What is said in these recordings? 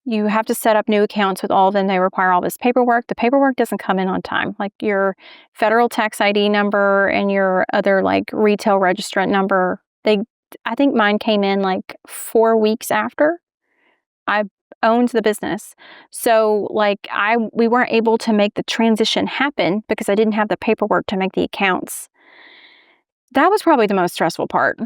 you have to set up new accounts with all of them. They require all this paperwork. The paperwork doesn't come in on time. Like your federal tax ID number and your other like retail registrant number, I think mine came in like 4 weeks after I owned the business. So like we weren't able to make the transition happen because I didn't have the paperwork to make the accounts. That was probably the most stressful part.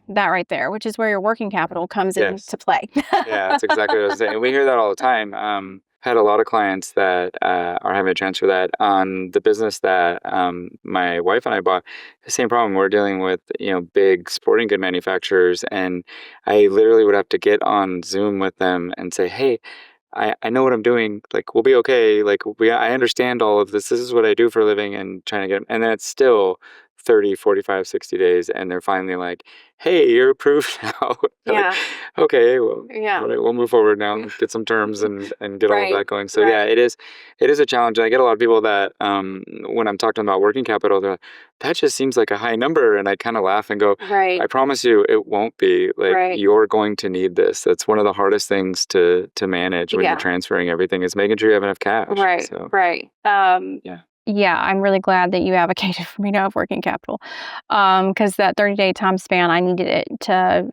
That right there, which is where your working capital comes into play. Yeah, that's exactly what I was saying. We hear that all the time. Had a lot of clients that are having to transfer that on the business that my wife and I bought. The same problem. We're dealing with big sporting good manufacturers, and I literally would have to get on Zoom with them and say, "Hey, I know what I'm doing. Like, we'll be okay. Like, I understand all of this. This is what I do for a living," and trying to get them. And then it's still 30, 45, 60 days. And they're finally like, "Hey, you're approved now." Yeah. Like, okay, well, Yeah. all right, we'll move forward now, get some terms and get all of Right. that going. So yeah, it is a challenge. And I get a lot of people that when I'm talking about working capital, they're like, "That just seems like a high number." And I kind of laugh and go, Right. "I promise you it won't be. Like, Right. you're going to need this. That's one of the hardest things to manage when you're transferring everything, is making sure you have enough cash." Right. So, Right. Yeah, I'm really glad that you advocated for me to have working capital, because that 30-day time span, I needed it to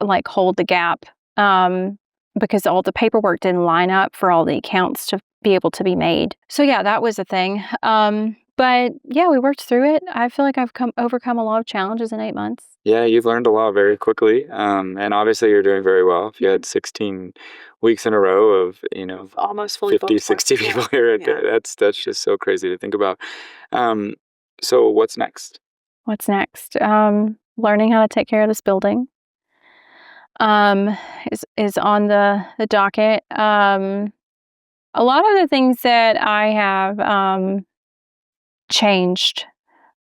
like hold the gap, because all the paperwork didn't line up for all the accounts to be able to be made. So yeah, that was a thing. But yeah, we worked through it. I feel like I've overcome a lot of challenges in 8 months. yeah, you've learned a lot very quickly. And obviously you're doing very well. If you had 16 weeks in a row of, Almost fully 50, booked. 60 people here, that's just so crazy to think about. So what's next? What's next? Learning how to take care of this building is on the docket. A lot of the things that I have changed,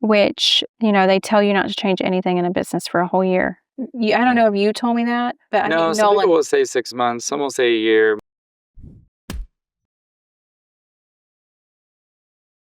which, they tell you not to change anything in a business for a whole year. I don't know if you told me that, but No, some people will say 6 months, some will say a year.